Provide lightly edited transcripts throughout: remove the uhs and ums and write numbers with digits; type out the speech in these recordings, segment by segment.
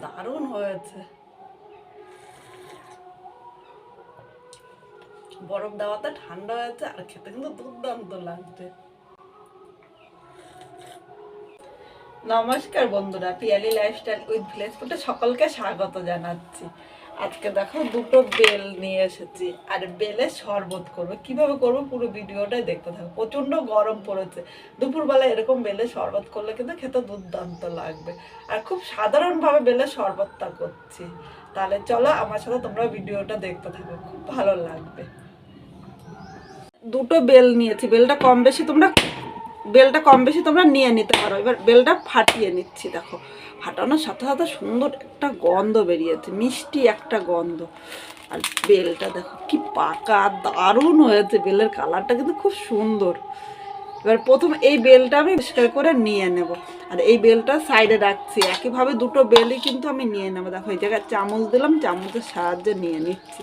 দারুণ হয়েছে। বরফ দেওয়াতে ঠান্ডা হয়েছে আর খেতে কিন্তু দুর্দান্ত লাগছে। নমস্কার বন্ধুরা, পিয়ালি লাইফস্টাইল উইথ ভিলেজ ফুডে সকলকে স্বাগত জানাচ্ছি। আজকে দেখো দুটো বেল নিয়ে এসেছি আর বেলের শরবত করবো। কিভাবে করবো পুরো ভিডিওটাই দেখতে থাকো। প্রচন্ড গরম পড়েছে, দুপুরবেলা এরকম বেলের শরবত করলে কিন্তু খেতে দুর্দান্ত লাগবে। আর খুব সাধারণভাবে বেলের শরবতটা করছি। তাহলে চলো আমার সাথে তোমরা ভিডিওটা দেখতে থাকো, খুব ভালো লাগবে। দুটো বেল নিয়েছি, বেলটা কম বেশি তোমরা নিয়ে নিতে পারো। এবার বেলটা ফাটিয়ে নিচ্ছি। দেখো ফাটানোর সাথে সাথে সুন্দর একটা গন্ধ বেরিয়েছে, মিষ্টি একটা গন্ধ। আর বেলটা দেখো কি পাকা, দারুণ হয়েছে। বেলের কালারটা কিন্তু খুব সুন্দর। এবার প্রথম এই বেলটা আমি পরিষ্কার করে নিয়ে নেব আর এই বেলটা সাইডে রাখছি। একইভাবে দুটো বেলই কিন্তু আমি নিয়ে নেবো। দেখো এই জায়গায় চামচ দিলাম, চামচের সাহায্যে নিয়ে নিচ্ছি।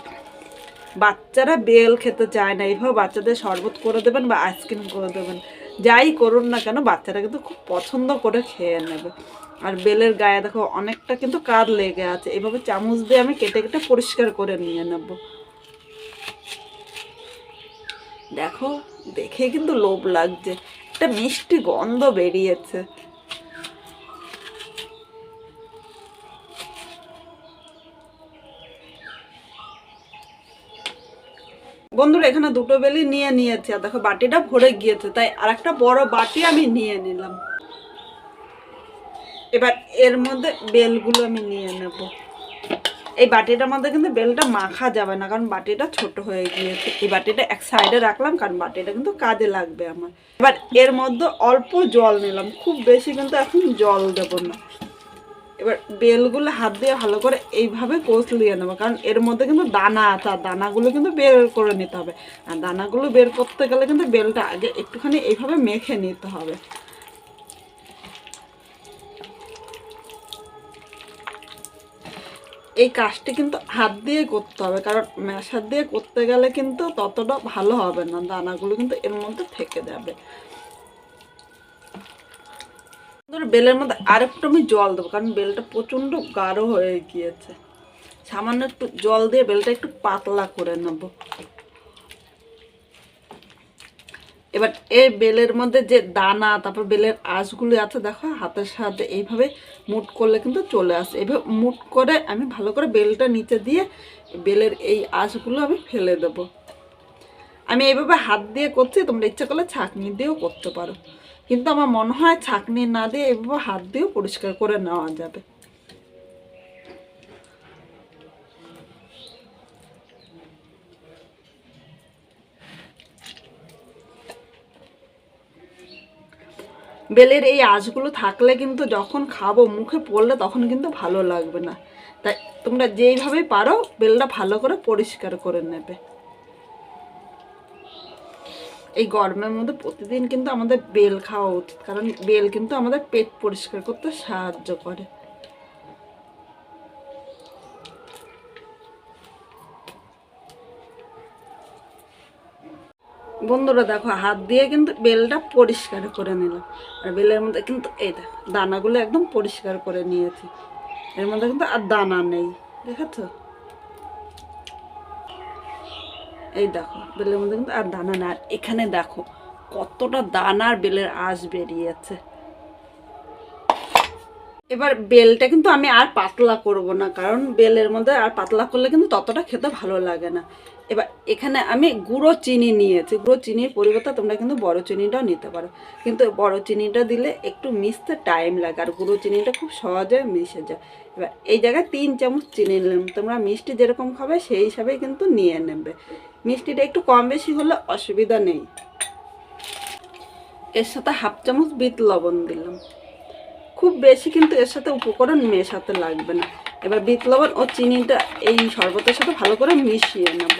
বাচ্চারা বেল খেতে চায় না, এইভাবে বাচ্চাদের শরবত করে দেবেন বা আইসক্রিম করে দেবেন, যাই করুন না কেন বাচ্চারা কিন্তু খুব পছন্দ করে খেয়ে নেবে। আর বেলের গায়ে দেখো অনেকটা কিন্তু কাদ লেগে আছে, এইভাবে চামচ দিয়ে আমি কেটে কেটে পরিষ্কার করে নিয়ে নেব। দেখো দেখে কিন্তু লোভ লাগছে, একটা মিষ্টি গন্ধ বেরিয়েছে। বন্ধুরা এখানে দুটো বেলি নিয়ে নিয়েছি আর দেখো বাটিটা ভরে গিয়েছে, তাই আর একটা বড় বাটি আমি নিয়ে নিলাম। এবার এর মধ্যে বেলগুলো আমি নিয়ে নেব। এই বাটিটার মধ্যে কিন্তু বেলটা মাখা যাবে না, কারণ বাটিটা ছোট হয়ে গিয়েছে। এই বাটিটা এক সাইডে রাখলাম, কারণ বাটিটা কিন্তু কাজে লাগবে আমার। এবার এর মধ্যে অল্প জল নিলাম, খুব বেশি কিন্তু এখন জল দেব না। এবার বেলগুলো হাত দিয়ে ভালো করে এইভাবে কষলিয়ে নেবো, কারণ এর মধ্যে কিন্তু দানা আছে, আর দানাগুলো কিন্তু বের করে নিতে হবে। আর দানাগুলো বের করতে গেলে কিন্তু বেলটা আগে একটুখানি এইভাবে মেখে নিতে হবে। এই কাজটি কিন্তু হাত দিয়ে করতে হবে, কারণ ম্যাশার দিয়ে করতে গেলে কিন্তু ততটা ভালো হবে না, দানাগুলো কিন্তু এর মধ্যে থেকে যাবে। বেলের মধ্যে আরেকটু আমি জল দেবো, কারণ বেলটা প্রচণ্ড গাঢ় হয়ে গিয়েছে। সামান্য একটু জল দিয়ে বেলটা একটু পাতলা করে নেব। এবার এই বেলের মধ্যে যে দানা, তারপর বেলের আঁশগুলো আছে দেখো হাতের সাহায্যে এইভাবে মুট করলে কিন্তু চলে আসে। এইভাবে মুট করে আমি ভালো করে বেলটা নিচে দিয়ে বেলের এই আঁশগুলো আমি ফেলে দেব। আমি এইভাবে হাত দিয়ে করছি, তোমরা ইচ্ছা করলে ছাঁকনি দিয়েও করতে পারো, কিন্তু আমার মনে হয় ছাঁকনি না দিয়ে এইভাবে হাত দিয়েও পরিষ্কার করে নেওয়া যাবে। বেলের এই আঁশগুলো থাকলে কিন্তু যখন খাবো মুখে পড়লে তখন কিন্তু ভালো লাগবে না। তাই তোমরা যেইভাবে পারো বেলটা ভালো করে পরিষ্কার করে নেবে। এই গরমের মধ্যে প্রতিদিন কিন্তু আমাদের বেল খাওয়া উচিত, কারণ বেল কিন্তু আমাদের পেট পরিষ্কার করতে সাহায্য করে। বন্ধুরা দেখো হাত দিয়ে কিন্তু বেলটা পরিষ্কার করে নিলাম, আর বেলের মধ্যে কিন্তু এই দানাগুলো একদম পরিষ্কার করে নিয়েছি। এর মধ্যে কিন্তু আর দানা নেই, দেখেছো? এই দেখো বেলের মধ্যে কিন্তু আর দানা না। আর এখানে দেখো কতটা দানার বেলের আঁশ বেরিয়েছে। এবার বেলটা কিন্তু আমি আর পাতলা করব না, কারণ বেলের মধ্যে আর পাতলা করলে কিন্তু ততটা খেতে ভালো লাগে না। এবার এখানে আমি গুঁড়ো চিনি নিয়েছি। গুঁড়ো চিনির পরিবর্তে তোমরা কিন্তু বড় চিনিটাও নিতে পারো, কিন্তু বড় চিনিটা দিলে একটু মিশতে টাইম লাগে, আর গুঁড়ো চিনিটা খুব সহজে মিশে যায়। এবার এই জায়গায় 3 চামচ চিনি নিলাম। তোমরা মিষ্টি যেরকম খাবে সেই হিসাবেই কিন্তু নিয়ে নেবে। মিষ্টিটা একটু কম বেশি হলে অসুবিধা নেই। এর সাথে 1/2 চামচ বিট লবণ দিলাম। খুব বেশি কিন্তু এর সাথে উপকরণ মেশাতে লাগবে না। এবার বিট লবণ ও চিনিটা এই শরবতের সাথে ভালো করে মিশিয়ে নেব।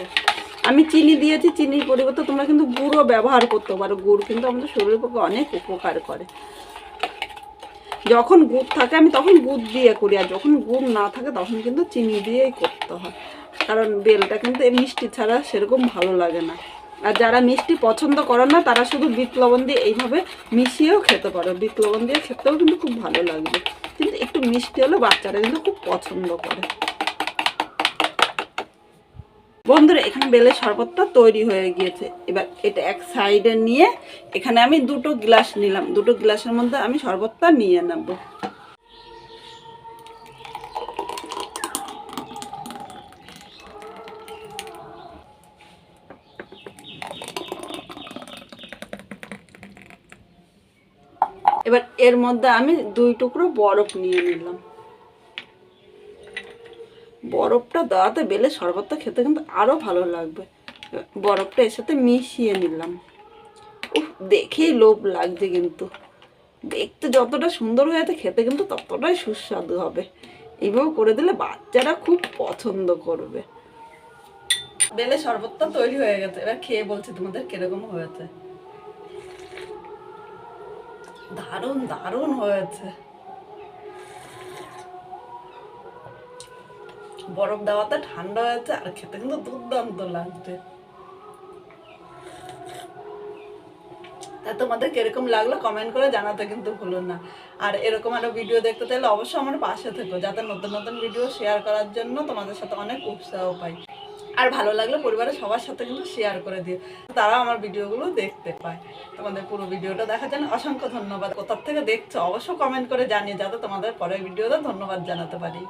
আমি চিনি দিয়েছি, চিনির পরিবর্তে তোমরা কিন্তু গুড়ও ব্যবহার করতে পারো। গুড় কিন্তু আমাদের শরীরের পক্ষে অনেক উপকার করে। যখন গুড় থাকে আমি তখন গুড় দিয়ে করি, আর যখন গুড় না থাকে তখন কিন্তু চিনি দিয়েই করতে হয়, কারণ বেলটা কিন্তু এই মিষ্টি ছাড়া সেরকম ভালো লাগে না। আর যারা মিষ্টি পছন্দ করে না তারা শুধু বিট লবণ দিয়ে এইভাবে মিশিয়েও খেতে পারো। বিট লবণ দিয়ে খেতেও কিন্তু খুব ভালো লাগবে। কিন্তু একটু মিষ্টি হলে বাচ্চারা কিন্তু খুব পছন্দ করে। বন্ধুরা এখানে বেলের শরবতটা তৈরি হয়ে গিয়েছে। এবার এটা এক সাইডে নিয়ে এখানে আমি 2টো গ্লাস নিলাম, 2টো গ্লাসের মধ্যে আমি শরবতটা নিয়ে নেব। এবার এর মধ্যে আমি 2 টুকরো বরফ নিয়ে নিলাম। বরফটা দেওয়াতে বেলের শরবতটা খেতে কিন্তু আরো ভালো লাগবে। বরফটা এর সাথে মিশিয়ে নিলাম। উফ, দেখেই লোভ লাগছে, কিন্তু দেখতে যতটা সুন্দর হয়েছে খেতে কিন্তু ততটাই সুস্বাদু হবে। এইভাবে করে দিলে বাচ্চারা খুব পছন্দ করবে। বেলের শরবতটা তৈরি হয়ে গেছে, এবার খেয়ে বলছি তোমাদের কিরকম হয়েছে। দারুণ দারুণ হয়েছে। বরফ দেওয়াতে ঠান্ডা হয়েছে আর খেতে কিন্তু দুর্দান্ত লাগছে। তা তোমাদের কিরকম লাগলো কমেন্ট করে জানাতে কিন্তু ভুলো না। আর এরকম আরো ভিডিও দেখতে চাইলে অবশ্যই আমার পাশে থেকো, যাতে নতুন নতুন ভিডিও শেয়ার করার জন্য তোমাদের সাথে অনেক উৎসাহ পাই। আর ভালো লাগলে পরিবারের সবার সাথে কিন্তু শেয়ার করে দিও, তারাও আমার ভিডিওগুলো দেখতে পায়। তোমাদের পুরো ভিডিওটা দেখার জন্য অসংখ্য ধন্যবাদ। কোথা থেকে দেখছো অবশ্যই কমেন্ট করে জানিয়ে, যাতে তোমাদের পরের ভিডিওতে ধন্যবাদ জানাতে পারি।